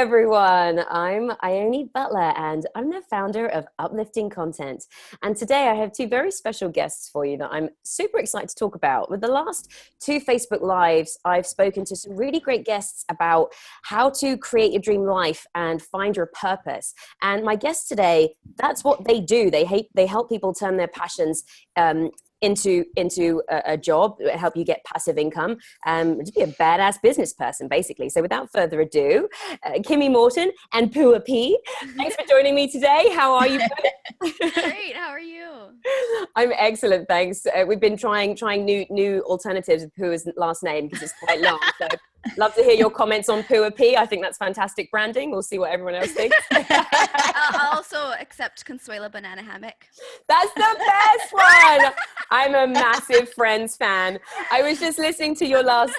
everyone. I'm Ione Butler and I'm the founder of Uplifting Content. And today I have two very special guests for you that I'm super excited to talk about. With the last two Facebook Lives, I've spoken to some really great guests about how to create your dream life and find your purpose. And my guests today, that's what they do. They help people turn their passions into a job, help you get passive income, to be a badass business person, basically. So without further ado, Kimi Morton and Pua P, thanks for joining me today. How are you both? Great. How are you? I'm excellent, thanks. We've been trying new alternatives with Pua's last name because it's quite long. So love to hear your comments on Pua P. I think that's fantastic branding. We'll see what everyone else thinks. I'll also accept Consuela Banana Hammock. That's the best one. I'm a massive Friends fan. I was just listening to your last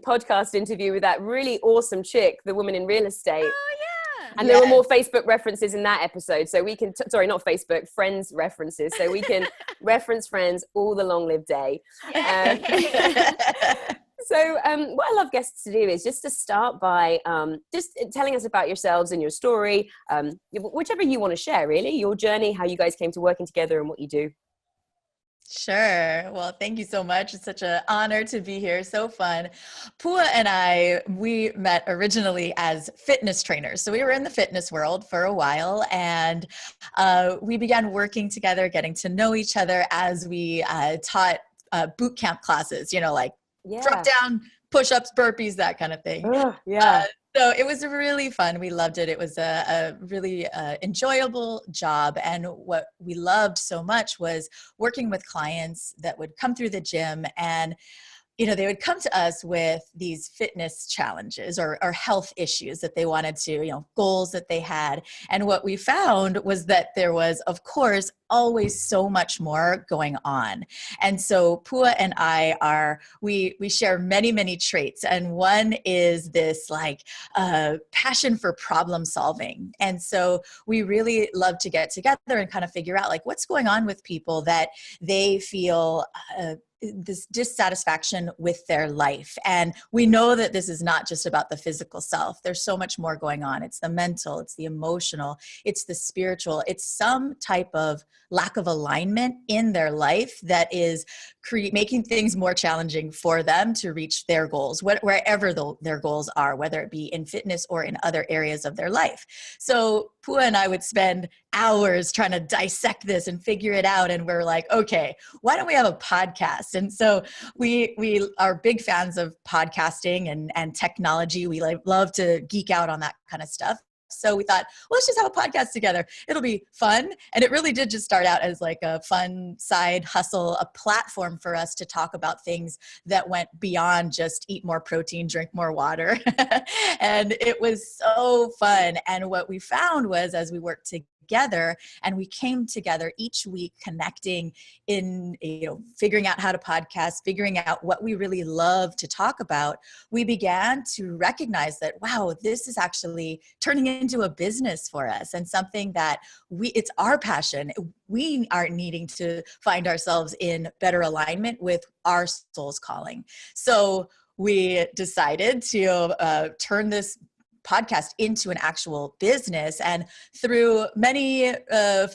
podcast interview with that really awesome chick, the woman in real estate. Oh, yeah. And there were more Facebook references in that episode. So we can, sorry, not Facebook, Friends references. So we can reference Friends all the long live day. So what I love guests to do is just to start by just telling us about yourselves and your story, whichever you want to share, really, your journey, how you guys came to working together and what you do. Sure. Well, thank you so much. It's such an honor to be here. So fun. Pua and I, we met originally as fitness trainers. So we were in the fitness world for a while, and we began working together, getting to know each other as we taught boot camp classes, like drop down, push-ups, burpees, that kind of thing. So it was really fun. We loved it. It was a really enjoyable job. And what we loved so much was working with clients that would come through the gym, and they would come to us with these fitness challenges or health issues that they wanted to, goals that they had. And what we found was that there was, of course, always so much more going on. And so Pua and I we share many, many traits. And one is this passion for problem solving. And so we really love to get together and kind of figure out what's going on with people that they feel this dissatisfaction with their life. And we know that this is not just about the physical self. There's so much more going on. It's the mental, it's the emotional, it's the spiritual. It's some type of lack of alignment in their life that is making things more challenging for them to reach their goals, wherever their goals are, whether it be in fitness or in other areas of their life. So Pua and I would spend hours trying to dissect this and figure it out. And we're like, okay, why don't we have a podcast? And so we are big fans of podcasting and technology. We love to geek out on that kind of stuff. So we thought, well, let's just have a podcast together. It'll be fun. And it really did just start out as a fun side hustle, a platform for us to talk about things that went beyond just eat more protein, drink more water. And it was so fun. And what we found was, as we worked together and we came together each week connecting in figuring out how to podcast, figuring out what we really love to talk about, we began to recognize that, wow, this is actually turning into a business for us and something that it's our passion. We are needing to find ourselves in better alignment with our soul's calling. So we decided to turn this podcast into an actual business, and through many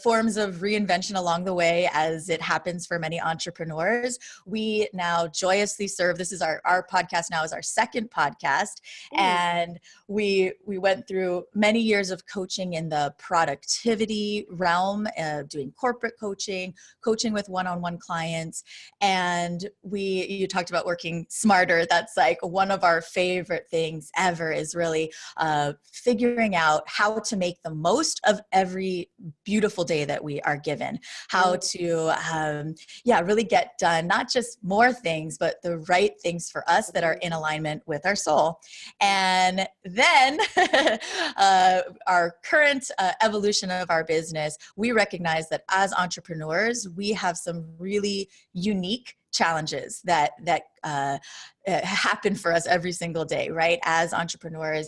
forms of reinvention along the way, as it happens for many entrepreneurs, we now joyously serve. This is our podcast now is our second podcast. And we went through many years of coaching in the productivity realm, doing corporate coaching with one-on-one clients. And you talked about working smarter. That's one of our favorite things ever, is really figuring out how to make the most of every beautiful day that we are given, how to really get done, not just more things, but the right things for us that are in alignment with our soul. And then our current evolution of our business, we recognize that as entrepreneurs, we have some really unique challenges that happen for us every single day, right? As entrepreneurs,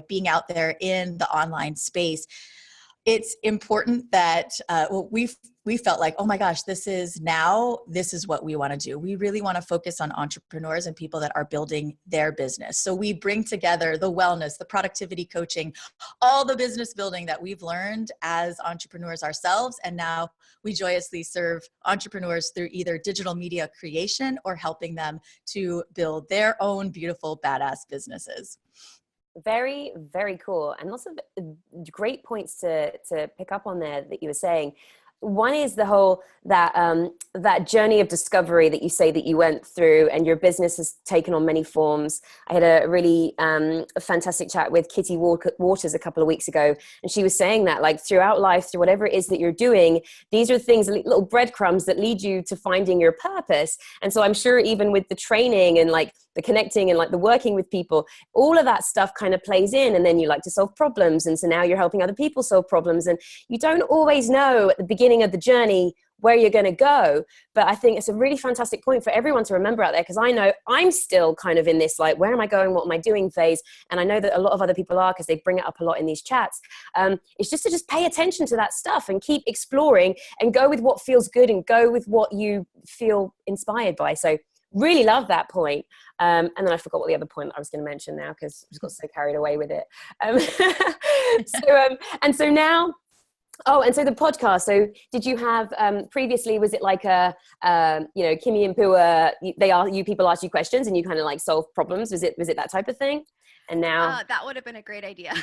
being out there in the online space, it's important that we we felt like, oh my gosh, this is what we want to do. We really want to focus on entrepreneurs and people that are building their business. So we bring together the wellness, the productivity coaching, all the business building that we've learned as entrepreneurs ourselves. And now we joyously serve entrepreneurs through either digital media creation or helping them to build their own beautiful, badass businesses. Very, very cool. And lots of great points to pick up on there that you were saying. One is the whole that journey of discovery that you say that you went through, and your business has taken on many forms. I had a really fantastic chat with Kitty Waters a couple of weeks ago, and she was saying that like throughout life, through whatever it is that you're doing, these are things, little breadcrumbs that lead you to finding your purpose. And so I'm sure even with the training and like the connecting and like the working with people, all of that stuff kind of plays in, and then you like to solve problems. And so now you're helping other people solve problems, and you don't always know at the beginning of the journey where you're going to go. But I think it's a really fantastic point for everyone to remember out there, because I know I'm still kind of in this like, where am I going, what am I doing phase, and I know that a lot of other people are, because they bring it up a lot in these chats. It's just to pay attention to that stuff and keep exploring and go with what feels good and go with what you feel inspired by. So really love that point. And then I forgot what the other point I was going to mention now, because I just got so carried away with it. And so now, and so the podcast, so did you have, previously, was it like a, Kimi and Pua, people ask you questions and you kind of like solve problems? Was it that type of thing? And now that would have been a great idea.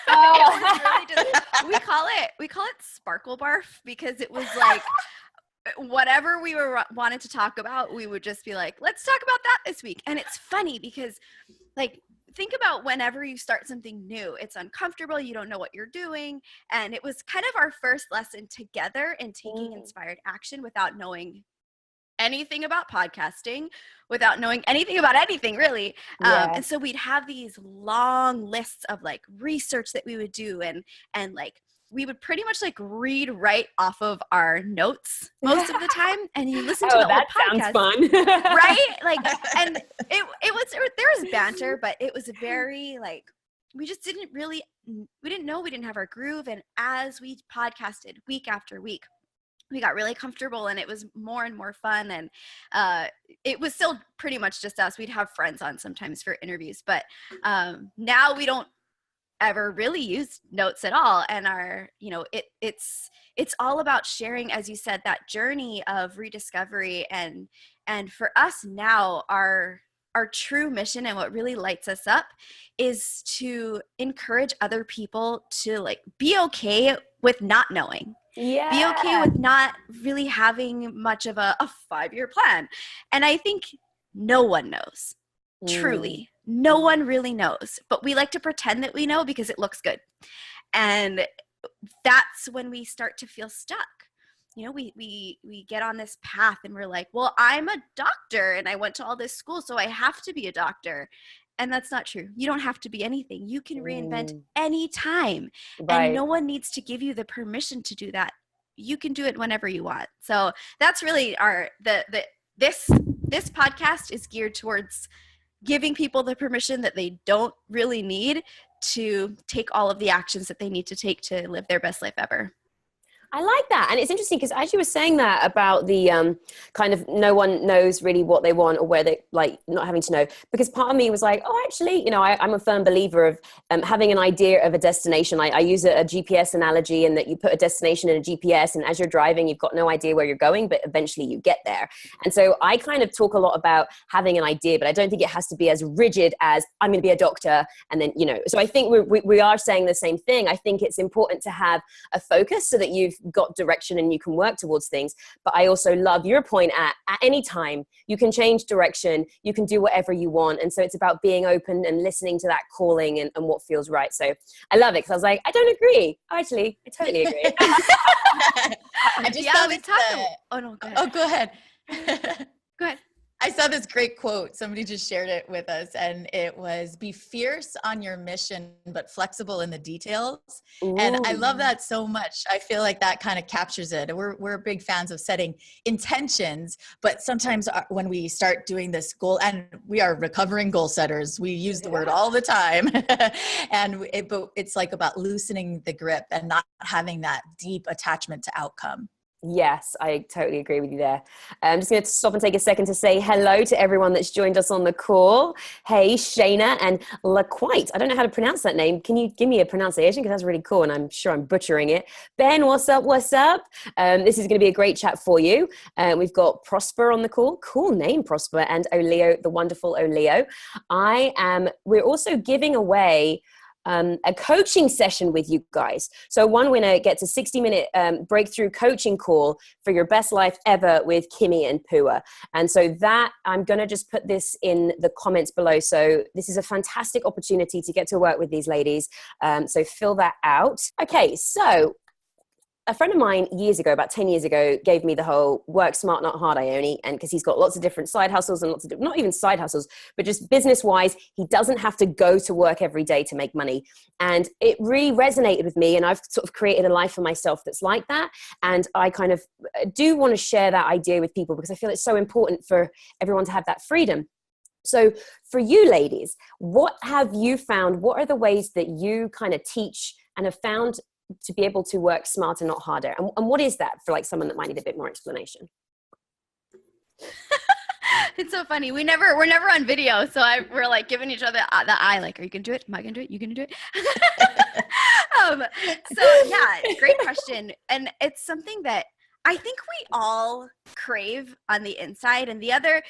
Oh. It was really we call it Sparkle Barf, because it was like, whatever we wanted to talk about, we would just be like, let's talk about that this week. And it's funny because like, think about whenever you start something new, it's uncomfortable. You don't know what you're doing. And it was kind of our first lesson together in taking inspired action without knowing anything about podcasting, without knowing anything about anything really. And so we'd have these long lists of like research that we would do, and like, we would pretty much like read right off of our notes most of the time, and you listen to the whole podcast. Sounds fun. Right? Like, and there was banter, but it was very like, we just didn't know we didn't have our groove. And as we podcasted week after week, we got really comfortable, and it was more and more fun. And it was still pretty much just us. We'd have friends on sometimes for interviews, but now we don't ever really use notes at all. And it's all about sharing, as you said, that journey of rediscovery. And for us now, our true mission and what really lights us up is to encourage other people to like be okay with not knowing. Yeah. Be okay with not really having much of a 5-year plan. And I think no one knows. Truly, no one really knows, but we like to pretend that we know because it looks good. And that's when we start to feel stuck. You know, we get on this path and we're like, well, I'm a doctor and I went to all this school, so I have to be a doctor. And that's not true. You don't have to be anything. You can reinvent any time. Right. And no one needs to give you the permission to do that. You can do it whenever you want. So that's really this podcast is geared towards giving people the permission that they don't really need to take all of the actions that they need to take to live their best life ever. I like that. And it's interesting because as you were saying that about the kind of no one knows really what they want or where they like not having to know, because part of me was like, oh, actually, you know, I'm a firm believer of having an idea of a destination. I use a GPS analogy, in that you put a destination in a GPS, and as you're driving, you've got no idea where you're going, but eventually you get there. And so I kind of talk a lot about having an idea, but I don't think it has to be as rigid as I'm going to be a doctor. And then, you know, so I think we are saying the same thing. I think it's important to have a focus so that you've got direction and you can work towards things. But I also love your point at any time you can change direction, you can do whatever you want. And so it's about being open and listening to that calling and what feels right. So I love it, because I was like, I don't agree. Actually, I totally agree. I just go ahead. Go ahead. I saw this great quote. Somebody just shared it with us, and it was, be fierce on your mission, but flexible in the details. Ooh. And I love that so much. I feel like that kind of captures it. We're big fans of setting intentions, but sometimes when we start doing this goal, and we are recovering goal setters, we use the word all the time. But it's like about loosening the grip and not having that deep attachment to outcome. Yes, I totally agree with you there. I'm just going to stop and take a second to say hello to everyone that's joined us on the call. Hey, Shayna and LaQuite. I don't know how to pronounce that name. Can you give me a pronunciation? Because that's really cool, and I'm sure I'm butchering it. Ben, what's up? What's up? This is going to be a great chat for you. We've got Prosper on the call. Cool name, Prosper, and Oleo, the wonderful Oleo. We're also giving away a coaching session with you guys. So one winner gets a 60-minute breakthrough coaching call for your best life ever with Kimi and Pua. And so that, I'm going to just put this in the comments below. So this is a fantastic opportunity to get to work with these ladies. So fill that out. Okay, so a friend of mine years ago, about 10 years ago, gave me the whole work smart, not hard, Ione. And because he's got lots of different side hustles and lots of, not even side hustles, but just business wise, he doesn't have to go to work every day to make money. And it really resonated with me. And I've sort of created a life for myself that's like that. And I kind of do want to share that idea with people because I feel it's so important for everyone to have that freedom. So for you ladies, what have you found? What are the ways that you kind of teach and have found to be able to work smarter, not harder? And what is that for like someone that might need a bit more explanation? It's so funny. We're never on video. So we're like giving each other the eye, like, are you going to do it? Am I going to do it? You going to do it? So yeah, great question. And it's something that I think we all crave on the inside. And the other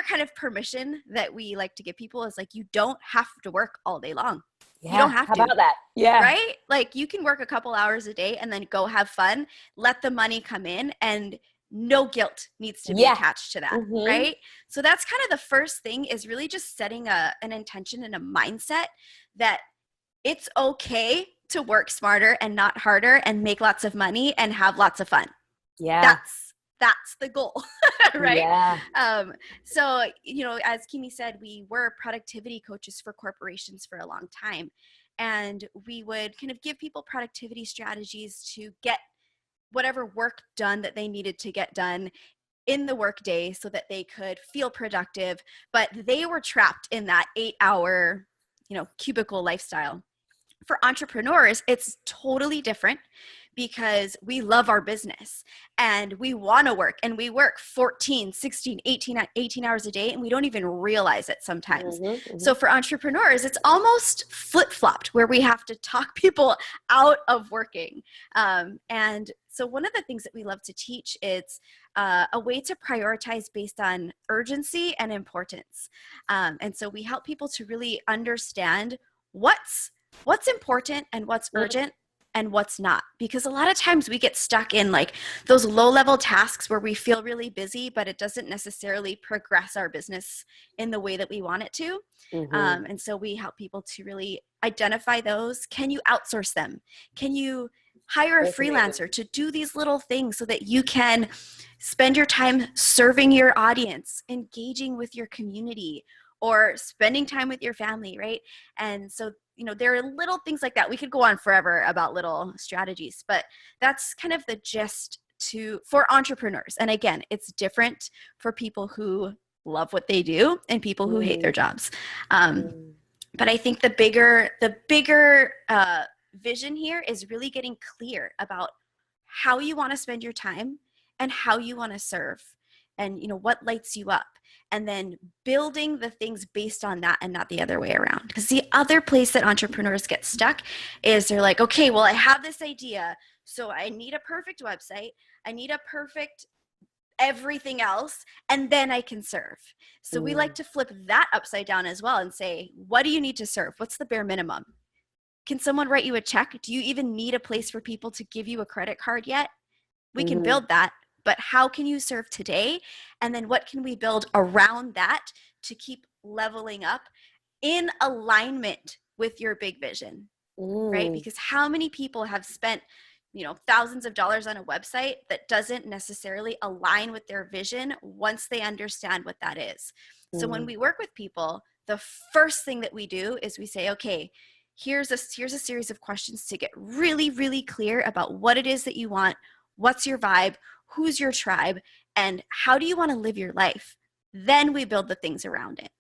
kind of permission that we like to give people is like, you don't have to work all day long. Yeah, you don't have how to. about that? Yeah. Right? Like you can work a couple hours a day and then go have fun, let the money come in, and no guilt needs to be attached to that. Mm-hmm. Right? So that's kind of the first thing, is really just setting an intention and a mindset that it's okay to work smarter and not harder and make lots of money and have lots of fun. Yeah. That's the goal, right? Yeah. So, as Kimi said, we were productivity coaches for corporations for a long time. And we would kind of give people productivity strategies to get whatever work done that they needed to get done in the workday so that they could feel productive. But they were trapped in that 8-hour, cubicle lifestyle. For entrepreneurs, it's totally different, because we love our business and we want to work, and we work 14, 16, 18 hours a day, and we don't even realize it sometimes. Mm-hmm, mm-hmm. So for entrepreneurs, it's almost flip-flopped, where we have to talk people out of working. And so one of the things that we love to teach is a way to prioritize based on urgency and importance. And so we help people to really understand what's important and what's urgent and what's not. Because a lot of times we get stuck in like those low-level tasks where we feel really busy, but it doesn't necessarily progress our business in the way that we want it to. Mm-hmm. And so we help people to really identify those. Can you outsource them? Can you hire a freelancer to do these little things so that you can spend your time serving your audience, engaging with your community, or spending time with your family, right? And so there are little things like that. We could go on forever about little strategies, but that's kind of the gist for entrepreneurs. And again, it's different for people who love what they do and people who hate their jobs. But I think the bigger vision here is really getting clear about how you want to spend your time and how you want to serve, and what lights you up, and then building the things based on that and not the other way around. Because the other place that entrepreneurs get stuck is they're like, okay, well, I have this idea, so I need a perfect website, I need a perfect everything else, and then I can serve. So we like to flip that upside down as well and say, what do you need to serve? What's the bare minimum? Can someone write you a check? Do you even need a place for people to give you a credit card yet? We can build that. But how can you serve today? And then what can we build around that to keep leveling up in alignment with your big vision, right? Because how many people have spent, thousands of dollars on a website that doesn't necessarily align with their vision once they understand what that is? So when we work with people, the first thing that we do is we say, okay, here's a series of questions to get really, really clear about what it is that you want, what's your vibe, who's your tribe, and how do you want to live your life? Then we build the things around it.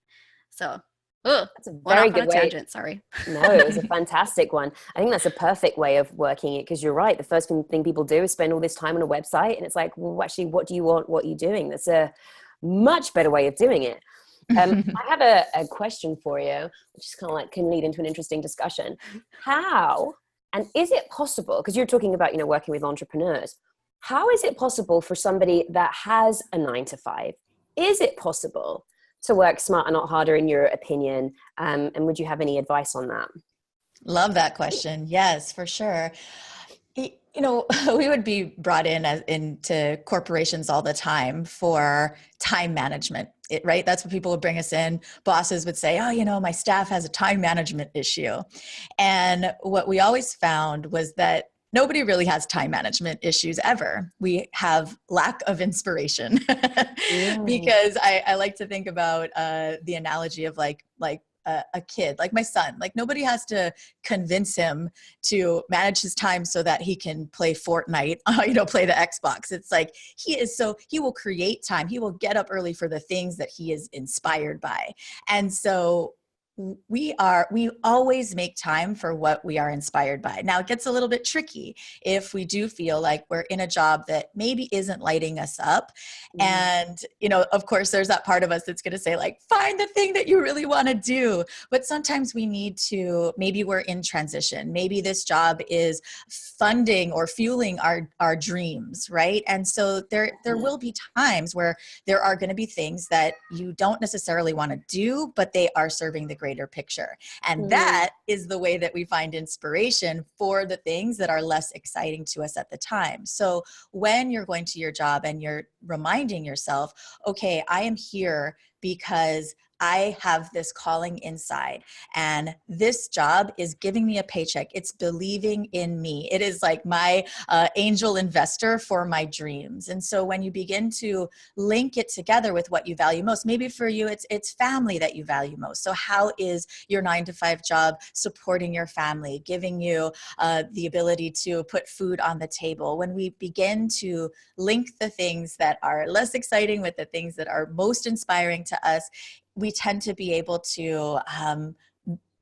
So Ugh, That's a went very off on good a way. tangent. Sorry. No, it was a fantastic one. I think that's a perfect way of working it, because you're right. The first thing people do is spend all this time on a website, and it's like, well, actually, what do you want? What are you doing? That's a much better way of doing it. I have a question for you, which is kind of like can lead into an interesting discussion. How, and is it possible, because you're talking about, working with entrepreneurs, how is it possible for somebody that has a 9 to 5? Is it possible to work smarter, not harder, in your opinion? And would you have any advice on that? Love that question. Yes, for sure. We would be brought into corporations all the time for time management, right? That's what people would bring us in. Bosses would say, oh, my staff has a time management issue. And what we always found was that nobody really has time management issues ever. We have lack of inspiration. Mm. Because I like to think about the analogy of like a kid, like my son. Like nobody has to convince him to manage his time so that he can play Fortnite, play the Xbox. It's like he will create time. He will get up early for the things that he is inspired by. And so we always make time for what we are inspired by. Now it gets a little bit tricky if we do feel like we're in a job that maybe isn't lighting us up. And, of course there's that part of us that's going to say like, find the thing that you really want to do. But sometimes we need to, maybe we're in transition. Maybe this job is funding or fueling our dreams. Right. And so there will be times where there are going to be things that you don't necessarily want to do, but they are serving the greater picture. And that is the way that we find inspiration for the things that are less exciting to us at the time. So when you're going to your job and you're reminding yourself, okay, I am here because I have this calling inside, and this job is giving me a paycheck. It's believing in me. It is like my angel investor for my dreams. And so when you begin to link it together with what you value most, maybe for you, it's family that you value most. So how is your 9 to 5 job supporting your family, giving you the ability to put food on the table? When we begin to link the things that are less exciting with the things that are most inspiring to us, we tend to be able to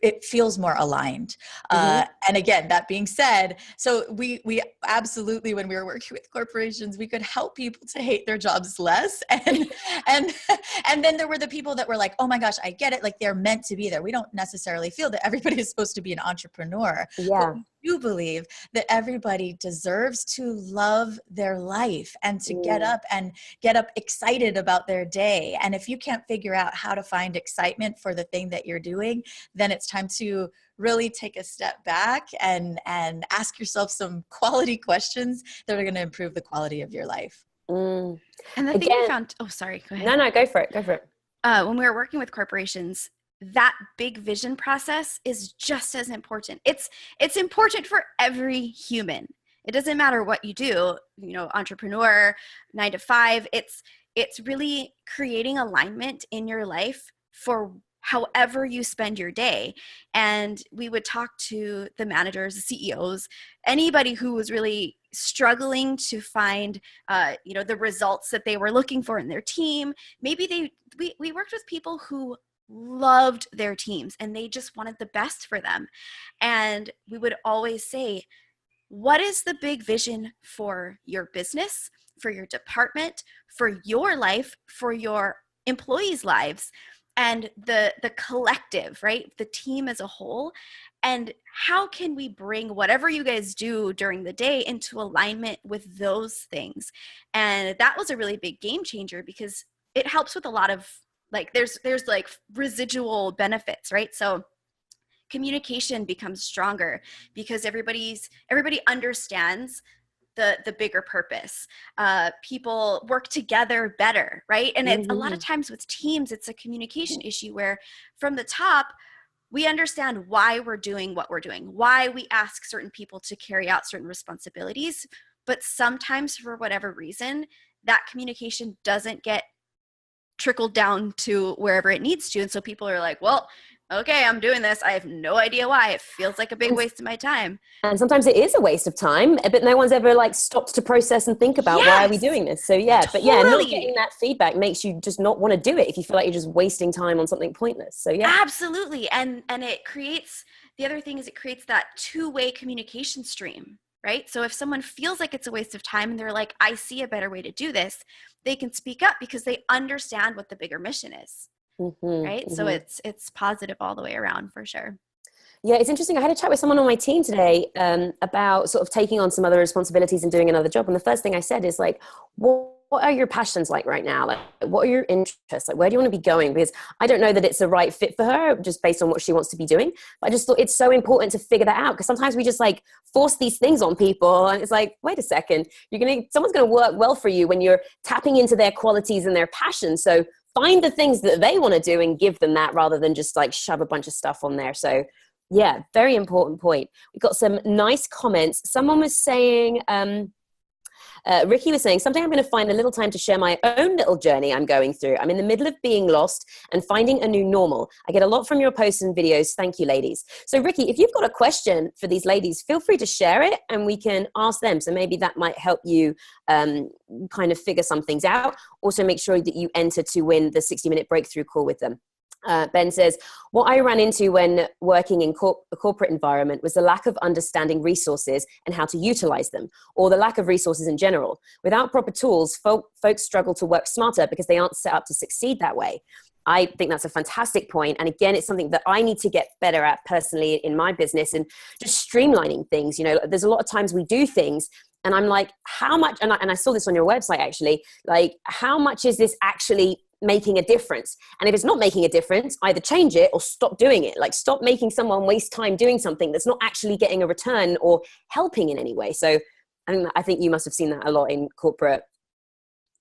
it feels more aligned. And again, that being said, so we absolutely, when we were working with corporations, we could help people to hate their jobs less. And then there were the people that were like, oh my gosh, I get it. Like they're meant to be there. We don't necessarily feel that everybody is supposed to be an entrepreneur. Yeah. But we do believe that everybody deserves to love their life and to get up excited about their day. And if you can't figure out how to find excitement for the thing that you're doing, then it's time to really take a step back and ask yourself some quality questions that are going to improve the quality of your life. And the thing we found, oh, sorry, go ahead. No, go for it. When we were working with corporations, that big vision process is just as important. It's important for every human. It doesn't matter what you do, entrepreneur, 9 to 5, it's really creating alignment in your life for however you spend your day. And we would talk to the managers, the CEOs, anybody who was really struggling to find, the results that they were looking for in their team. Maybe we worked with people who loved their teams and they just wanted the best for them. And we would always say, what is the big vision for your business, for your department, for your life, for your employees' lives, and the collective, right? The team as a whole. And how can we bring whatever you guys do during the day into alignment with those things? And that was a really big game changer because it helps with a lot of there's like residual benefits, right? So communication becomes stronger because everybody understands the bigger purpose. People work together better, right? And it's a lot of times with teams, it's a communication issue where from the top, we understand why we're doing what we're doing, why we ask certain people to carry out certain responsibilities. But sometimes for whatever reason, that communication doesn't get trickled down to wherever it needs to. And so people are like, well, okay, I'm doing this. I have no idea why. It feels like a big waste of my time. And sometimes it is a waste of time, but no one's ever like stopped to process and think about why are we doing this? So yeah, but yeah, not getting that feedback makes you just not want to do it if you feel like you're just wasting time on something pointless. So yeah. Absolutely. And it creates, the other thing is it creates that two-way communication stream, right? So if someone feels like it's a waste of time and they're like, I see a better way to do this, they can speak up because they understand what the bigger mission is. Right? So it's positive all the way around for sure. Yeah, it's interesting. I had a chat with someone on my team today about sort of taking on some other responsibilities and doing another job. And the first thing I said is like, what are your passions like right now? Like, what are your interests? Like, where do you want to be going? Because I don't know that it's a right fit for her just based on what she wants to be doing. But I just thought it's so important to figure that out, because sometimes we just like force these things on people. And it's like, wait a second, someone's going to work well for you when you're tapping into their qualities and their passions. So find the things that they want to do and give them that, rather than just like shove a bunch of stuff on there. So yeah, very important point. We got some nice comments. Someone was saying, Ricky was saying, someday I'm going to find a little time to share my own little journey I'm going through. I'm in the middle of being lost and finding a new normal. I get a lot from your posts and videos. Thank you, ladies. So Ricky, if you've got a question for these ladies, feel free to share it and we can ask them. So maybe that might help you kind of figure some things out. Also make sure that you enter to win the 60-minute breakthrough call with them. Ben says, what I ran into when working in a corporate environment was the lack of understanding resources and how to utilize them, or the lack of resources in general. Without proper tools, folks struggle to work smarter because they aren't set up to succeed that way. I think that's a fantastic point. And again, it's something that I need to get better at personally in my business, and just streamlining things. You know, there's a lot of times we do things and I'm like, how much, and I saw this on your website actually, like how much is this actually making a difference? And if it's not making a difference, either change it or stop doing it. Like stop making someone waste time doing something that's not actually getting a return or helping in any way. So I think you must have seen that a lot in corporate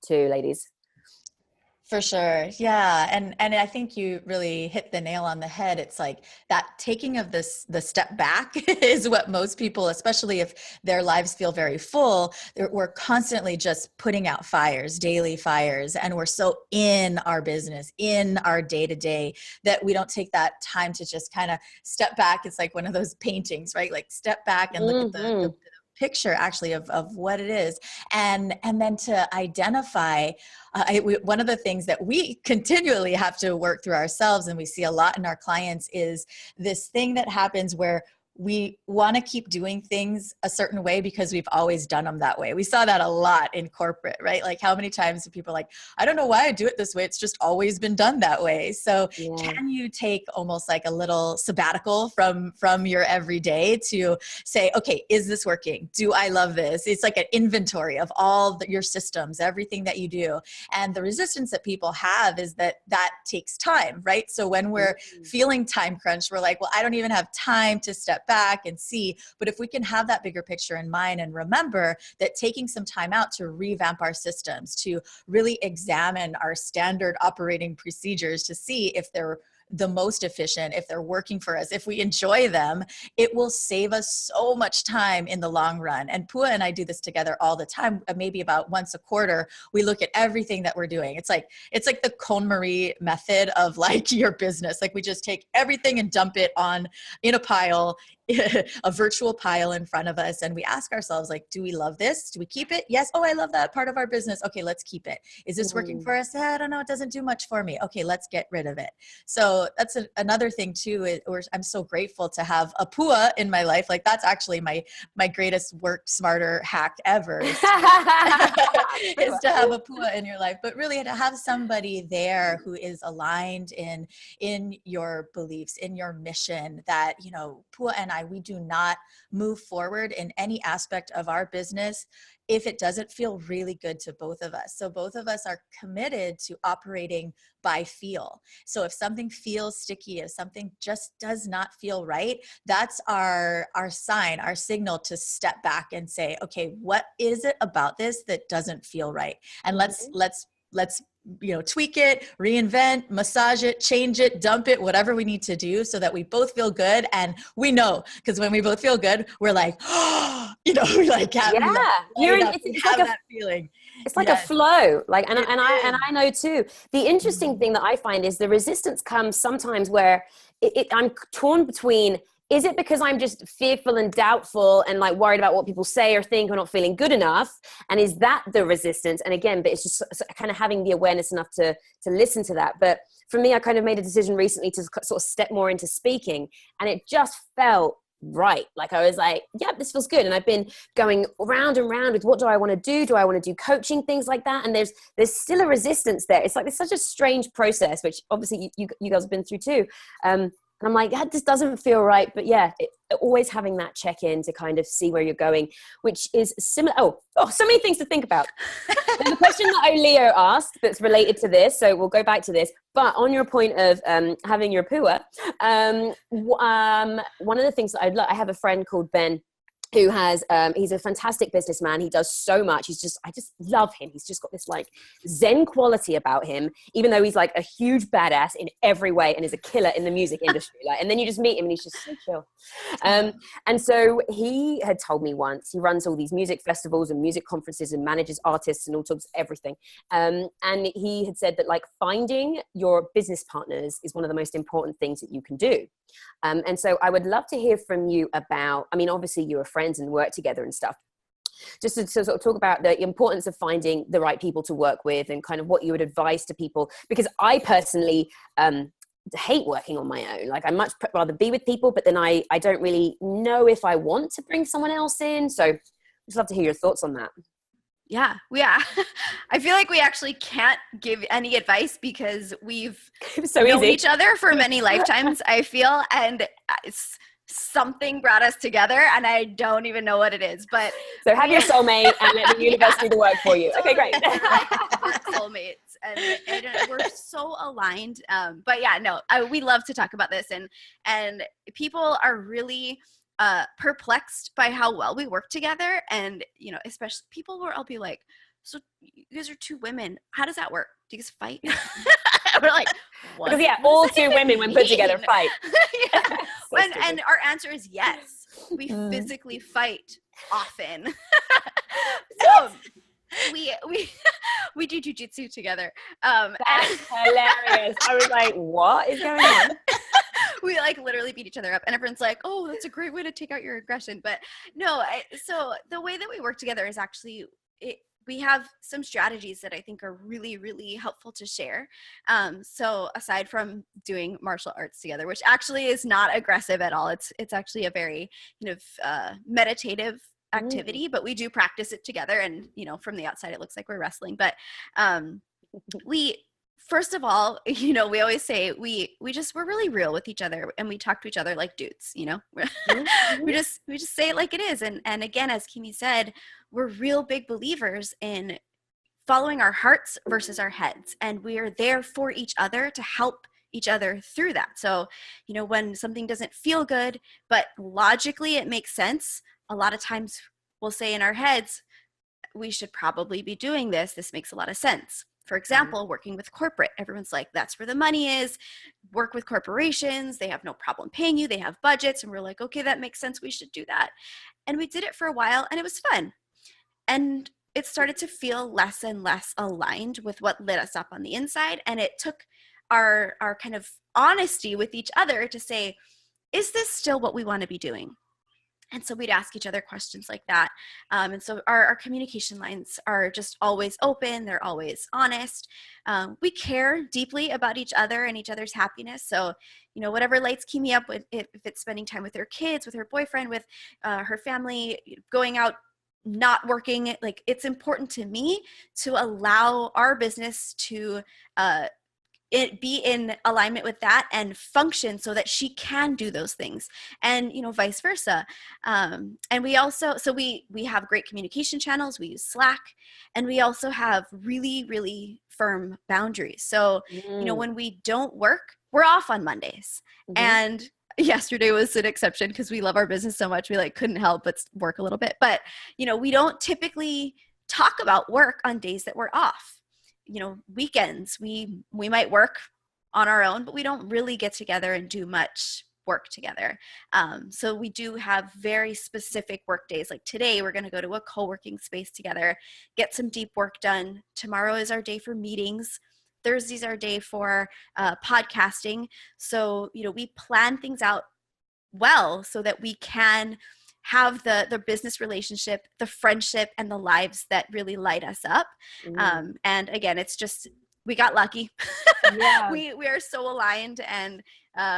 too, ladies. For sure. Yeah. And I think you really hit the nail on the head. It's like that taking of the step back is what most people, especially if their lives feel very full, we're constantly just putting out fires, daily fires. And we're so in our business, in our day-to-day, that we don't take that time to just kind of step back. It's like one of those paintings, right? Like step back and look at the picture actually of what it is, and then to identify one of the things that we continually have to work through ourselves, and we see a lot in our clients, is this thing that happens where we want to keep doing things a certain way because we've always done them that way. We saw that a lot in corporate, right? Like how many times do people like, I don't know why I do it this way. It's just always been done that way. So can you take almost like a little sabbatical from your everyday to say, okay, is this working? Do I love this? It's like an inventory of all your systems, everything that you do. And the resistance that people have is that takes time, right? So when we're feeling time crunched, we're like, well, I don't even have time to step back and see. But if we can have that bigger picture in mind and remember that taking some time out to revamp our systems, to really examine our standard operating procedures to see if they're the most efficient, if they're working for us, if we enjoy them, it will save us so much time in the long run. And Pua and I do this together all the time. Maybe about once a quarter, we look at everything that we're doing. It's like the KonMari method of like your business. Like we just take everything and dump it in a pile, a virtual pile in front of us. And we ask ourselves, like, do we love this? Do we keep it? Yes. Oh, I love that part of our business. Okay, let's keep it. Is this working for us? I don't know. It doesn't do much for me. Okay, let's get rid of it. So that's another thing too. I'm so grateful to have a Pua in my life. Like that's actually my greatest work smarter hack ever is to have a Pua in your life, but really to have somebody there who is aligned in your beliefs, in your mission, that, you know, Pua and we do not move forward in any aspect of our business if it doesn't feel really good to both of us. So both of us are committed to operating by feel. So if something feels sticky, if something just does not feel right, that's our sign, our signal to step back and say, okay, what is it about this that doesn't feel right? And let's tweak it, reinvent, massage it, change it, dump it, whatever we need to do so that we both feel good. And we know, because when we both feel good, we're like, oh, we like have, it's that feeling. It's like a Yes, flow, like, and it I know too. The interesting thing that I find is the resistance comes sometimes where I'm torn between, is it because I'm just fearful and doubtful and like worried about what people say or think or not feeling good enough? And is that the resistance? And again, but it's just kind of having the awareness enough to listen to that. But for me, I kind of made a decision recently to sort of step more into speaking, and it just felt right. Like I was like, yeah, this feels good. And I've been going round and round with, what do I want to do? Do I want to do coaching, things like that? And there's still a resistance there. It's like, it's such a strange process, which obviously you guys have been through too. And I'm like, that just doesn't feel right. But yeah, always having that check-in to kind of see where you're going, which is similar. Oh, so many things to think about. There's a question that Leo asked that's related to this, so we'll go back to this. But on your point of having your Pua, one of the things that I have a friend called Ben, who has, he's a fantastic businessman. He does so much. I just love him. He's just got this like Zen quality about him, even though he's like a huge badass in every way and is a killer in the music industry. Like, and then you just meet him and he's just so chill. And so he had told me once, he runs all these music festivals and music conferences and manages artists and all sorts of everything. And he had said that like finding your business partners is one of the most important things that you can do. And so I would love to hear from you about, I mean, obviously you were friends and work together and stuff. Just to sort of talk about the importance of finding the right people to work with and kind of what you would advise to people, because I personally hate working on my own. Like I much rather be with people, but then I don't really know if I want to bring someone else in. So I'd just love to hear your thoughts on that. Yeah. I feel like we actually can't give any advice because we've known each other for many lifetimes, I feel, and something brought us together and I don't even know what it is, but so have your soulmate and let the universe do the work for you. Okay, great. We're soulmates and we're so aligned. But yeah, no, we love to talk about this, and people are really perplexed by how well we work together. And, you know, especially people where I'll be like, so you guys are two women. How does that work? Do you guys fight? We're like, what? Because yeah, all two women when put together fight. Yeah. And our answer is yes. We physically fight often. We do jujitsu together. That's hilarious. I was like, what is going on? We like literally beat each other up, and everyone's like, oh, that's a great way to take out your aggression. But no, so the way that we work together is actually, we have some strategies that I think are really, really helpful to share. So aside from doing martial arts together, which actually is not aggressive at all, it's actually a very kind of meditative activity, but we do practice it together. And, you know, from the outside, it looks like we're wrestling, but first of all, you know, we always say we're really real with each other, and we talk to each other like dudes, you know. we just say it like it is. And again, as Kimi said, we're real big believers in following our hearts versus our heads, and we are there for each other to help each other through that. So, you know, when something doesn't feel good, but logically it makes sense, a lot of times we'll say in our heads, we should probably be doing this. This makes a lot of sense. For example, working with corporate, everyone's like, that's where the money is. Work with corporations, they have no problem paying you. They have budgets. And we're like, okay, that makes sense. We should do that. And we did it for a while, and it was fun. And it started to feel less and less aligned with what lit us up on the inside. And it took our kind of honesty with each other to say, is this still what we want to be doing? And so we'd ask each other questions like that. And so our communication lines are just always open. They're always honest. We care deeply about each other and each other's happiness. So, you know, whatever lights Kimi up, with, if it's spending time with her kids, with her boyfriend, with her family, going out, not working, like, it's important to me to allow our business to it be in alignment with that and function so that she can do those things, and, you know, vice versa. And we also, so we have great communication channels. We use Slack, and we also have really, really firm boundaries. So, you know, when we don't work, we're off on Mondays. And yesterday was an exception because we love our business so much. We like couldn't help but work a little bit, but, you know, we don't typically talk about work on days that we're off. You know, weekends, we might work on our own, but we don't really get together and do much work together. So we do have very specific work days. Like today, we're going to go to a co-working space together, get some deep work done. Tomorrow is our day for meetings. Thursday's our day for podcasting. So, we plan things out well so that we can have the business relationship, the friendship, and the lives that really light us up. And again, it's just, we got lucky. Yeah. we are so aligned and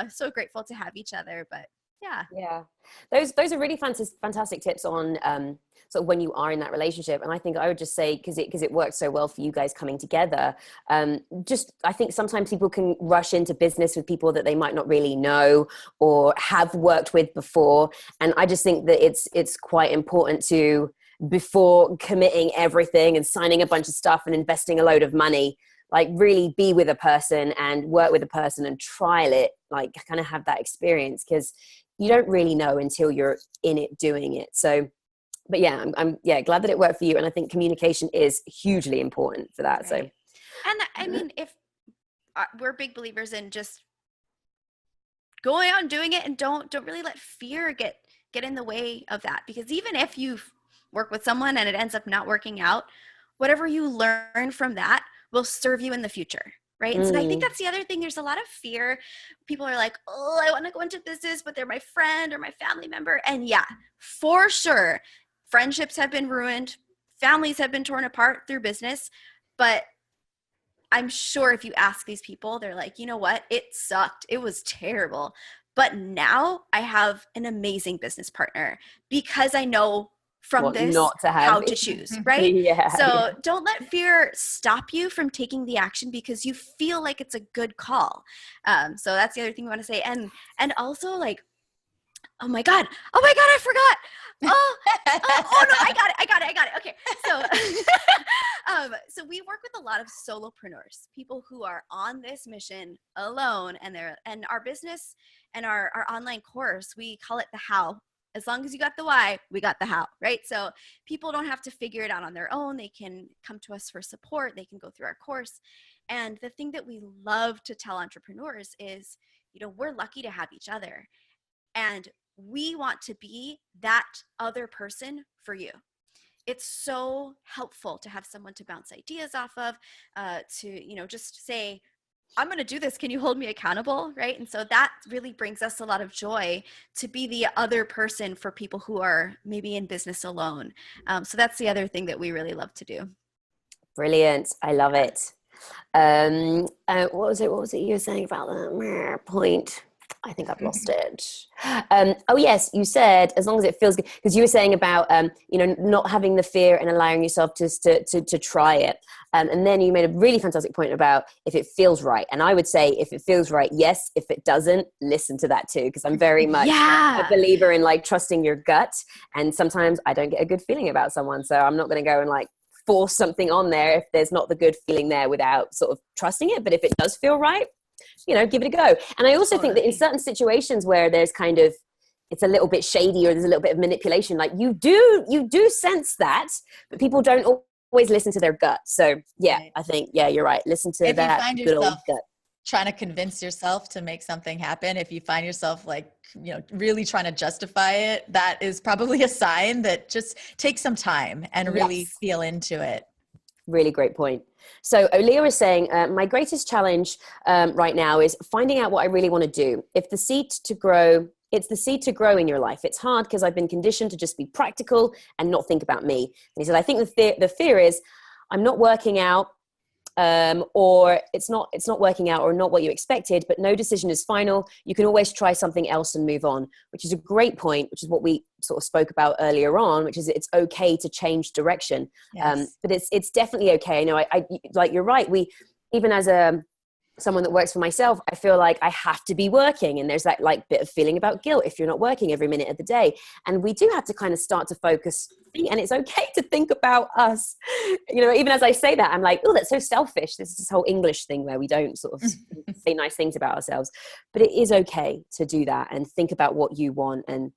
so grateful to have each other. But yeah. Those are really fantastic tips on sort of when you are in that relationship. And I think I would just say, because it works so well for you guys coming together, I think sometimes people can rush into business with people that they might not really know or have worked with before. And I just think that it's quite important to, before committing everything and signing a bunch of stuff and investing a load of money, like really be with a person and work with a person and trial it, like kind of have that experience, because you don't really know until you're in it doing it. So, but yeah, I'm glad that it worked for you. And I think communication is hugely important for that. Right. So, and I mean, if we're big believers in just going out and doing it, and don't really let fear get in the way of that, because even if you work with someone and it ends up not working out, whatever you learn from that will serve you in the future. Right. And so I think that's the other thing. There's a lot of fear. People are like, oh, I want to go into business, but they're my friend or my family member. And yeah, for sure, friendships have been ruined. Families have been torn apart through business. But I'm sure if you ask these people, they're like, you know what? It sucked. It was terrible. But now I have an amazing business partner because I know from this how to choose, right? So don't let fear stop you from taking the action because you feel like it's a good call. So that's the other thing we want to say. And also, like, oh my God, I forgot. Oh no, I got it. Okay. So, so we work with a lot of solopreneurs, people who are on this mission alone, and our business and our online course, we call it the how. As long as you got the why, we got the how, right? So people don't have to figure it out on their own. They can come to us for support. They can go through our course. And the thing that we love to tell entrepreneurs is, we're lucky to have each other. And we want to be that other person for you. It's so helpful to have someone to bounce ideas off of, to, just say, I'm going to do this. Can you hold me accountable? Right. And so that really brings us a lot of joy to be the other person for people who are maybe in business alone. So that's the other thing that we really love to do. Brilliant. I love it. What was it you were saying about that point? I think I've lost it. Oh yes, you said as long as it feels good, because you were saying about not having the fear and allowing yourself to try it. And then you made a really fantastic point about if it feels right. And I would say if it feels right, yes. If it doesn't, listen to that too, because I'm very much a believer in like trusting your gut. And sometimes I don't get a good feeling about someone, so I'm not going to go and like force something on there if there's not the good feeling there without sort of trusting it. But if it does feel right, give it a go. And I also think that in certain situations where there's kind of, it's a little bit shady or there's a little bit of manipulation, like you do sense that, but people don't always listen to their gut. So yeah, I think, you're right. Listen to that good old gut. Trying to convince yourself to make something happen, if you find yourself like, really trying to justify it, that is probably a sign that just take some time and really feel into it. Really great point. So Olea is saying, my greatest challenge right now is finding out what I really want to do. It's the seed to grow in your life. It's hard because I've been conditioned to just be practical and not think about me. And he said, I think the fear is I'm not working out, or it's not working out or not what you expected, but no decision is final. You can always try something else and move on, which is a great point, which is what we sort of spoke about earlier on, which is it's okay to change direction. Yes. But it's definitely okay. I like, you're right. We, even as someone that works for myself, I feel like I have to be working, and there's that like bit of feeling about guilt if you're not working every minute of the day. And we do have to kind of start to focus, and it's okay to think about us. Even as I say that, I'm like, oh, that's so selfish. This is this whole English thing where we don't sort of say nice things about ourselves, but it is okay to do that and think about what you want and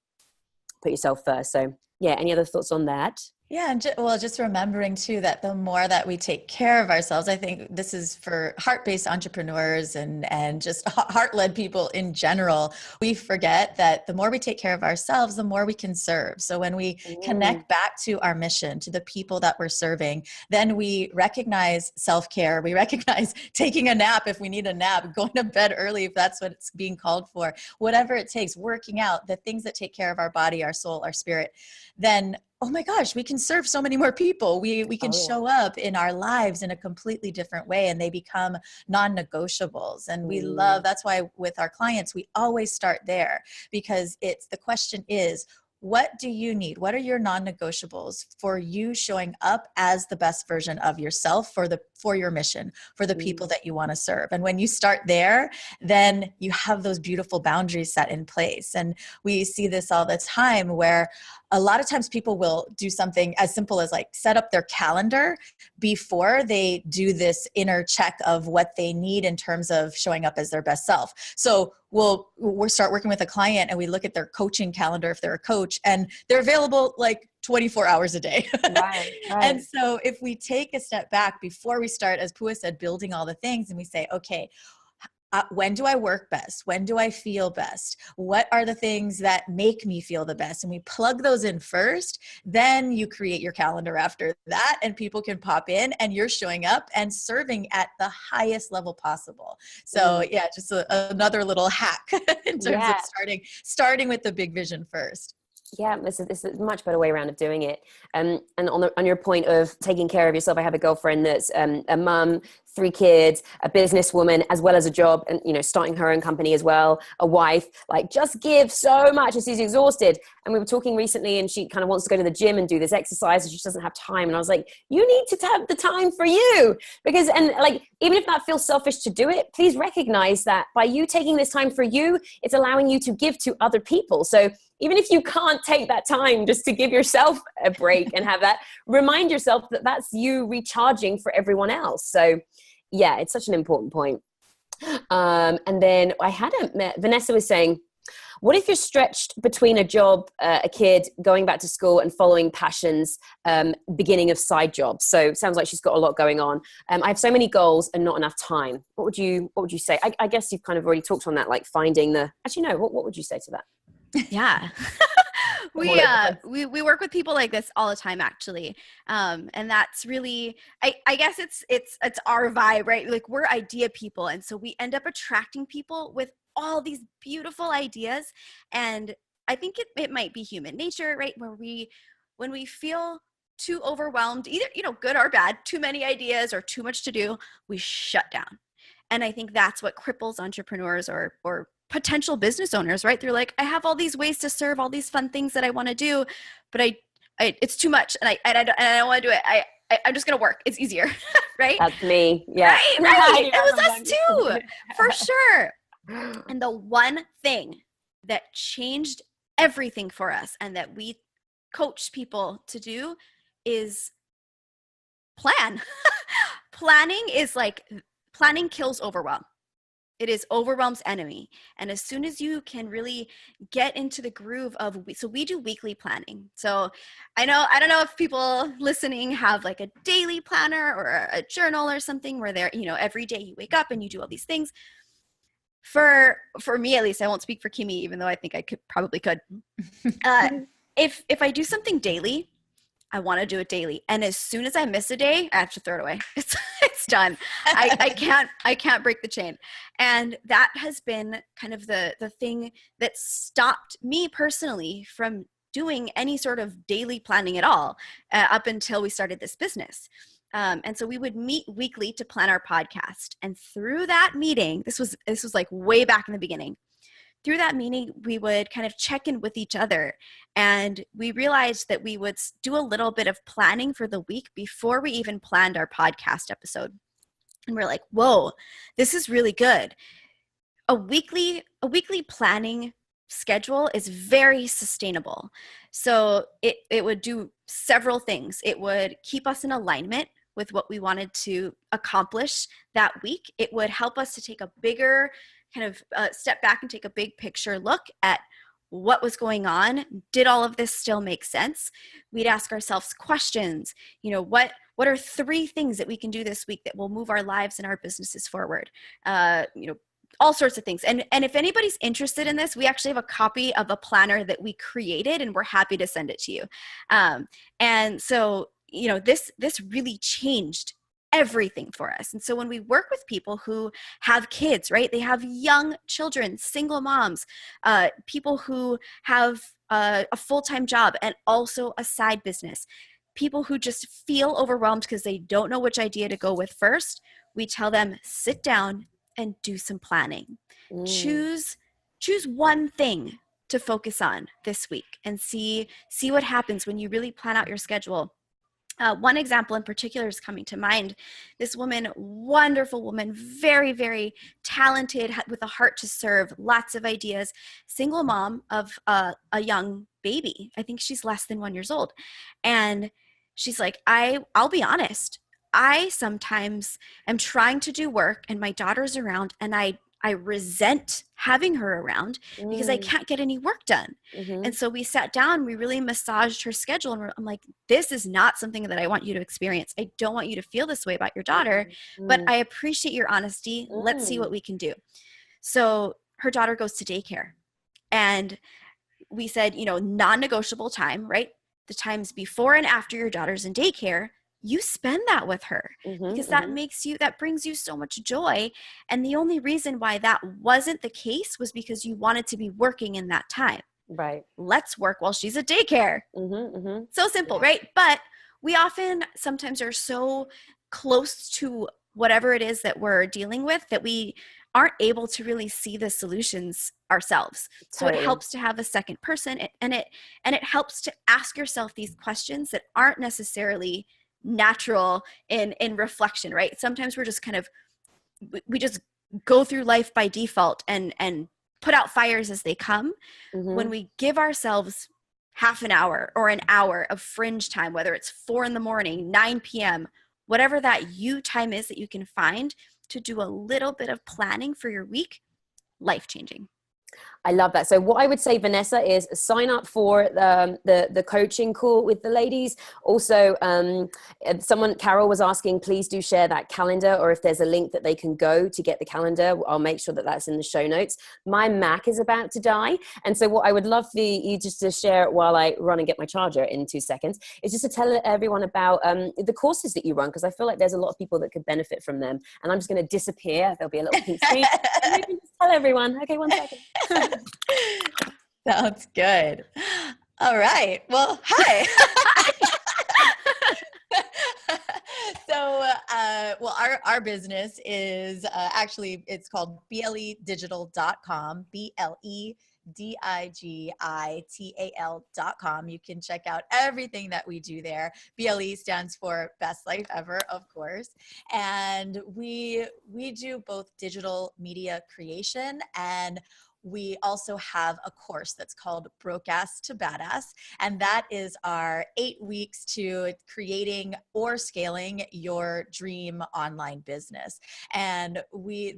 put yourself first. So yeah, any other thoughts on that? Yeah, and just remembering too that the more that we take care of ourselves, I think this is for heart-based entrepreneurs and just heart-led people in general. We forget that the more we take care of ourselves, the more we can serve. So when we Mm. connect back to our mission, to the people that we're serving, then we recognize self-care. We recognize taking a nap if we need a nap, going to bed early if that's what it's being called for, whatever it takes, working out, the things that take care of our body, our soul, our spirit. Then oh my gosh, we can serve so many more people. We can Oh yeah. show up in our lives in a completely different way, and they become non-negotiables. And we love, Mm. that's why with our clients, we always start there, because it's the question is, what do you need? What are your non-negotiables for you showing up as the best version of yourself for your mission, for the people Mm. that you want to serve? And when you start there, then you have those beautiful boundaries set in place. And we see this all the time where a lot of times people will do something as simple as like set up their calendar before they do this inner check of what they need in terms of showing up as their best self. So we'll start working with a client and we look at their coaching calendar if they're a coach, and they're available like 24 hours a day. Right, And right. so if we take a step back before we start, as Pua said, building all the things, and we say, okay, when do I work best? When do I feel best? What are the things that make me feel the best? And we plug those in first, then you create your calendar after that, and people can pop in and you're showing up and serving at the highest level possible. So Mm. yeah, just another little hack in terms of Yeah. starting with the big vision first. Yeah, this is a much better way around of doing it. And on your point of taking care of yourself, I have a girlfriend that's a mum, 3 kids, a businesswoman, as well as a job, and starting her own company as well, a wife. Like, just give so much, and she's exhausted. And we were talking recently, and she kind of wants to go to the gym and do this exercise, and she doesn't have time. And I was like, you need to have the time for you, because like, even if that feels selfish to do it, please recognize that by you taking this time for you, it's allowing you to give to other people. So even if you can't take that time just to give yourself a break and have that, remind yourself that that's you recharging for everyone else. So yeah, it's such an important point. And then Vanessa was saying, what if you're stretched between a job, a kid, going back to school and following passions, beginning of side jobs? So sounds like she's got a lot going on. I have so many goals and not enough time. What would you say? I guess you've kind of already talked on that, like finding actually, no, what would you say to that? Yeah. We work with people like this all the time, actually. And that's really, I guess it's our vibe, right? Like, we're idea people. And so we end up attracting people with all these beautiful ideas. And I think it might be human nature, right? When we feel too overwhelmed, either, good or bad, too many ideas or too much to do, we shut down. And I think that's what cripples entrepreneurs or potential business owners, right? They're like, I have all these ways to serve, all these fun things that I want to do, but it's too much, and I don't want to do it. I'm just gonna work. It's easier, right? That's me. Yeah. Right. It was us too, for sure. And the one thing that changed everything for us, and that we coach people to do, is plan. Planning kills overwhelm. It is overwhelm's enemy. And as soon as you can really get into the groove of, so we do weekly planning. So I don't know if people listening have like a daily planner or a journal or something where they're, every day you wake up and you do all these things. For me, at least, I won't speak for Kimi, even though I think I probably could. If I do something daily, I want to do it daily. And as soon as I miss a day, I have to throw it away. It's done. I can't break the chain. And that has been kind of the thing that stopped me personally from doing any sort of daily planning at all, up until we started this business. And so we would meet weekly to plan our podcast. And through that meeting, this was like way back in the beginning. Through that meeting, we would kind of check in with each other, and we realized that we would do a little bit of planning for the week before we even planned our podcast episode. And we're like, whoa, this is really good. A weekly planning schedule is very sustainable. So it would do several things. It would keep us in alignment with what we wanted to accomplish that week. It would help us to take a bigger kind of step back and take a big picture look at what was going on. Did all of this still make sense? We'd ask ourselves questions. What are 3 things that we can do this week that will move our lives and our businesses forward? All sorts of things. And if anybody's interested in this, we actually have a copy of a planner that we created, and we're happy to send it to you. And so, this really changed everything for us. And so when we work with people who have kids, right, they have young children, single moms, people who have a full-time job and also a side business, people who just feel overwhelmed because they don't know which idea to go with first, we tell them, sit down and do some planning. Choose one thing to focus on this week and see what happens when you really plan out your schedule. One example in particular is coming to mind. This woman, wonderful woman, very, very talented, with a heart to serve, lots of ideas, single mom of a young baby. I think she's less than 1 year old. And she's like, I'll be honest, I sometimes am trying to do work and my daughter's around, and I resent having her around because I can't get any work done. And so we sat down, we really massaged her schedule, and I'm like, this is not something that I want you to experience. I don't want you to feel this way about your daughter, but I appreciate your honesty. Let's see what we can do. So her daughter goes to daycare, and we said, non-negotiable time, right? The times before and after your daughter's in daycare, you spend that with her, because that brings you so much joy. And the only reason why that wasn't the case was because you wanted to be working in that time. Right. Let's work while she's at daycare. So simple, right? But we often sometimes are so close to whatever it is that we're dealing with that we aren't able to really see the solutions ourselves. So it helps to have a second person, and it helps to ask yourself these questions that aren't necessarily natural in reflection, right? Sometimes we're just we just go through life by default and put out fires as they come. When we give ourselves half an hour or an hour of fringe time, whether it's 4 a.m, 9 p.m., whatever that you time is that you can find to do a little bit of planning for your week, life-changing. I love that. So what I would say, Vanessa, is sign up for the coaching call with the ladies. Also, Carol was asking, please do share that calendar, or if there's a link that they can go to get the calendar, I'll make sure that that's in the show notes. My Mac is about to die. And so what I would love for you just to share while I run and get my charger in 2 seconds is just to tell everyone about the courses that you run, because I feel like there's a lot of people that could benefit from them. And I'm just going to disappear. There'll be a little pink screen. You can just tell everyone. Okay, 1 second. Sounds good. All right. Well, hi. So, our business is actually, it's called bledigital.com, BLEDIGITAL.com. You can check out everything that we do there. BLE stands for Best Life Ever, of course. And we do both digital media creation, and we also have a course that's called Broke-Ass to Badass. And that is our 8 weeks to creating or scaling your dream online business. And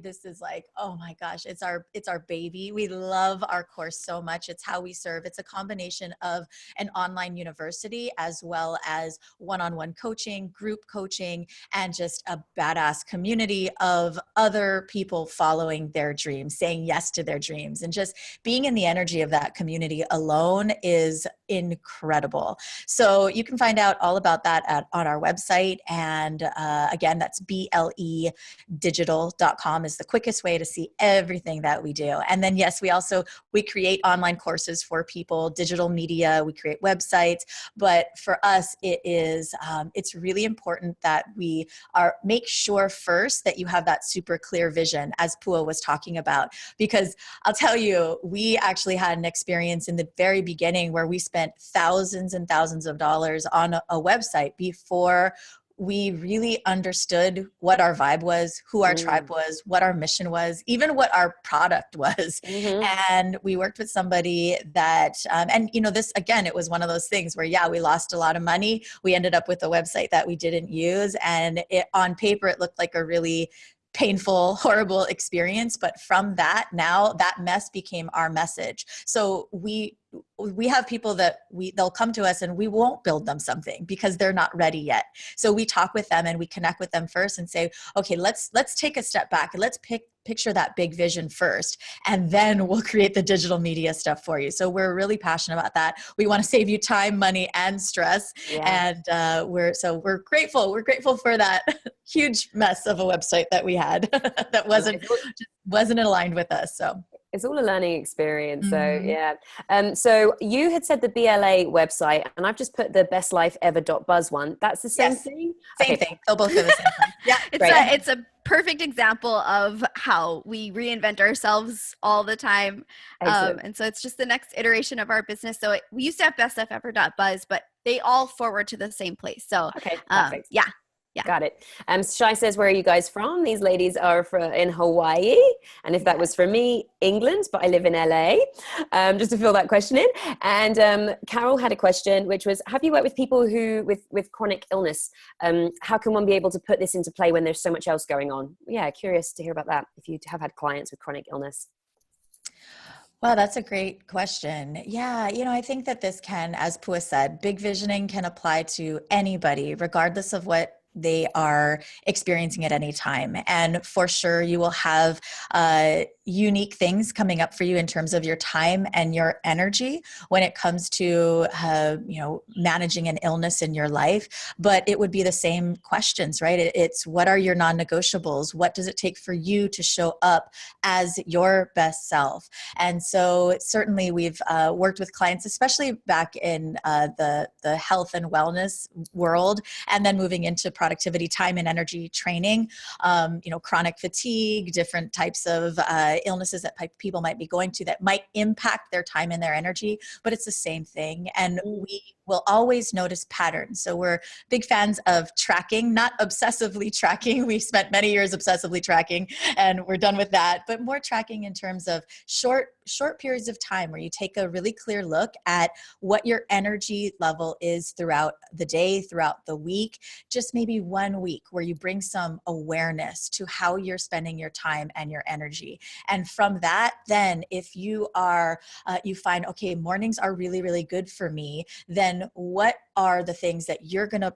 this is like, oh my gosh, it's our baby. We love our course so much. It's how we serve. It's a combination of an online university as well as one-on-one coaching, group coaching, and just a badass community of other people following their dreams, saying yes to their dreams. And just being in the energy of that community alone is incredible. So you can find out all about that on our website. And again, that's bledigital.com is the quickest way to see everything that we do. And then, yes, we create online courses for people, digital media, we create websites. But for us, it's really important that we make sure first that you have that super clear vision, as Pua was talking about, because I'll tell you, we actually had an experience in the very beginning where we spent thousands and thousands of dollars on a website before we really understood what our vibe was, who our tribe was, what our mission was, even what our product was. And we worked with somebody that, and this, again, it was one of those things where, we lost a lot of money. We ended up with a website that we didn't use. And on paper, it looked like a really painful, horrible experience. But from that, now that mess became our message. So we have people that they'll come to us and we won't build them something because they're not ready yet. So we talk with them and we connect with them first and say, okay, let's take a step back and let's picture that big vision first, and then we'll create the digital media stuff for you. So we're really passionate about that. We want to save you time, money, and stress. Yeah. And we're grateful. We're grateful for that huge mess of a website that we had that wasn't aligned with us. So it's all a learning experience. So Mhm. yeah. So you had said the BLA website, and I've just put the bestlifeever.buzz one. That's the same Yes. thing? Same thing. They'll both do the same thing. Yeah. It's a perfect example of how we reinvent ourselves all the time. And so it's just the next iteration of our business. So we used to have bestlifeever.buzz, but they all forward to the same place. So Okay, perfect. yeah. Got it. Shai says, where are you guys from? These ladies are in Hawaii. And if that was for me, England, but I live in LA, just to fill that question in. And Carol had a question, which was, have you worked with people who with chronic illness? How can one be able to put this into play when there's so much else going on? Yeah, curious to hear about that, if you have had clients with chronic illness. Well, that's a great question. Yeah, I think that this can, as Pua said, big visioning can apply to anybody, regardless of what they are experiencing at any time. And for sure, you will have unique things coming up for you in terms of your time and your energy when it comes to managing an illness in your life. But it would be the same questions, right? It's what are your non-negotiables? What does it take for you to show up as your best self? And so certainly we've worked with clients, especially back in the health and wellness world, and then moving into productivity, time and energy training, chronic fatigue, different types of illnesses that people might be going to that might impact their time and their energy, but it's the same thing. And we will always notice patterns. So we're big fans of tracking, not obsessively tracking. We spent many years obsessively tracking and we're done with that, but more tracking in terms of short periods of time where you take a really clear look at what your energy level is throughout the day, throughout the week, just maybe 1 week where you bring some awareness to how you're spending your time and your energy. And from that, then if you are, you find, okay, mornings are really, really good for me, then what are the things that you're going to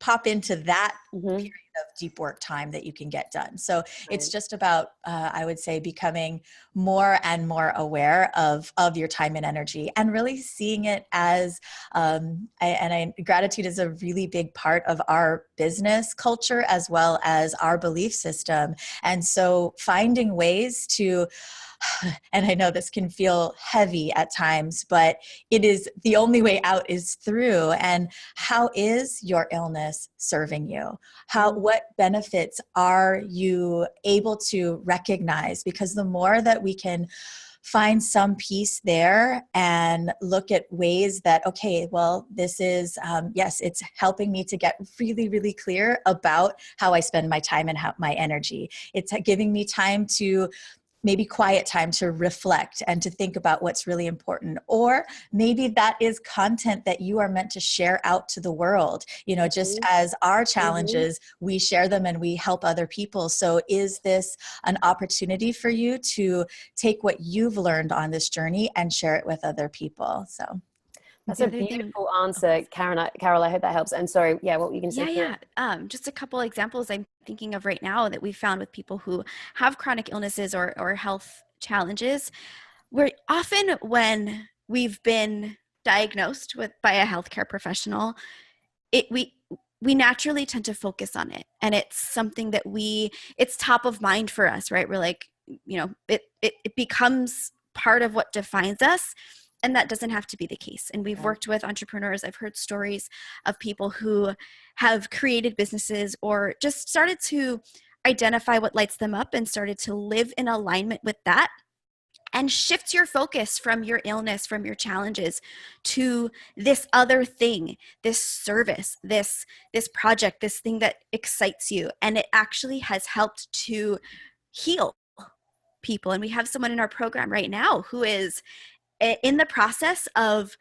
pop into that period of deep work time that you can get done. So it's just about, I would say, becoming more and more aware of your time and energy and really seeing it as, gratitude is a really big part of our business culture as well as our belief system. And so finding ways to, and I know this can feel heavy at times, but it is the only way out is through. And how is your illness serving you? What benefits are you able to recognize? Because the more that we can find some peace there and look at ways that, okay, well, this is, yes, it's helping me to get really, really clear about how I spend my time and my energy. It's giving me time to maybe quiet time to reflect and to think about what's really important. Or maybe that is content that you are meant to share out to the world. Just as our challenges, we share them and we help other people. So is this an opportunity for you to take what you've learned on this journey and share it with other people? So that's a beautiful answer, Carol. I hope that helps. And sorry, what were you going to say? Yeah. Just a couple examples I'm thinking of right now that we found with people who have chronic illnesses or health challenges. Where often when we've been diagnosed by a healthcare professional, we naturally tend to focus on it, and it's something that it's top of mind for us, right? We're like, it becomes part of what defines us. And that doesn't have to be the case. And we've worked with entrepreneurs. I've heard stories of people who have created businesses or just started to identify what lights them up and started to live in alignment with that, and shift your focus from your illness, from your challenges, to this other thing, this service, this project, this thing that excites you. And it actually has helped to heal people. And we have someone in our program right now who is in the process of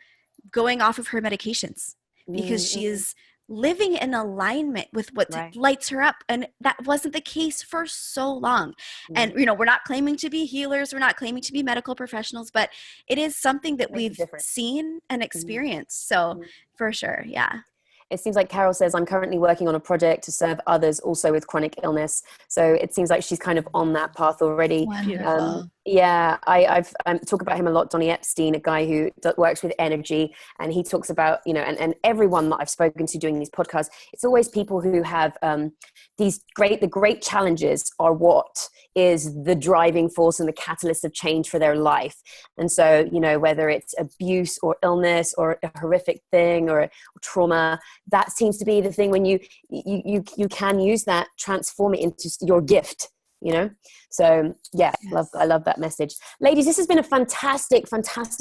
going off of her medications because she's living in alignment with what lights her up. And that wasn't the case for so long. And, you know, we're not claiming to be healers. We're not claiming to be medical professionals, but it is something that we've seen and experienced. So for sure. Yeah. It seems like Carol says, I'm currently working on a project to serve others also with chronic illness. So it seems like she's kind of on that path already. Wonderful. Yeah, I've talk about him a lot, Donnie Epstein, a guy who works with energy. And he talks about, you know, and everyone that I've spoken to doing these podcasts, it's always people who have the great challenges are what is the driving force and the catalyst of change for their life. And so, you know, whether it's abuse or illness or a horrific thing or trauma, that seems to be the thing when you can use that, transform it into your gift, you know? So yeah, I love that message. Ladies, this has been a fantastic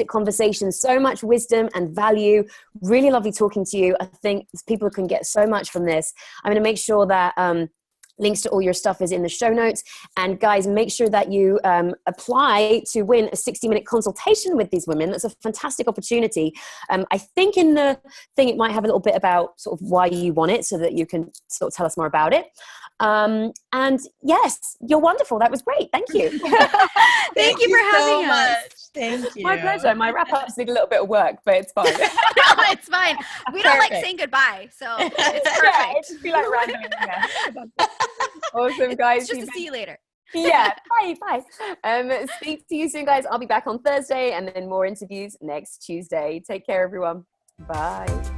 conversation. So much wisdom and value. Really lovely talking to you. I think people can get so much from this. I'm going to make sure that links to all your stuff is in the show notes. And guys, make sure that you apply to win a 60-minute consultation with these women. That's a fantastic opportunity. I think in the thing, it might have a little bit about sort of why you want it so that you can sort of tell us more about it. And yes, you're wonderful. That was great. Thank you. Thank you for having us. Thank you. My pleasure. My wrap-ups need a little bit of work, but it's fine. No, it's fine. We don't like saying goodbye, so it's perfect. Yeah, it just be like rambling. Yeah. Awesome, guys. It's just to see you later. Yeah, bye. Speak to you soon, guys. I'll be back on Thursday and then more interviews next Tuesday. Take care, everyone. Bye.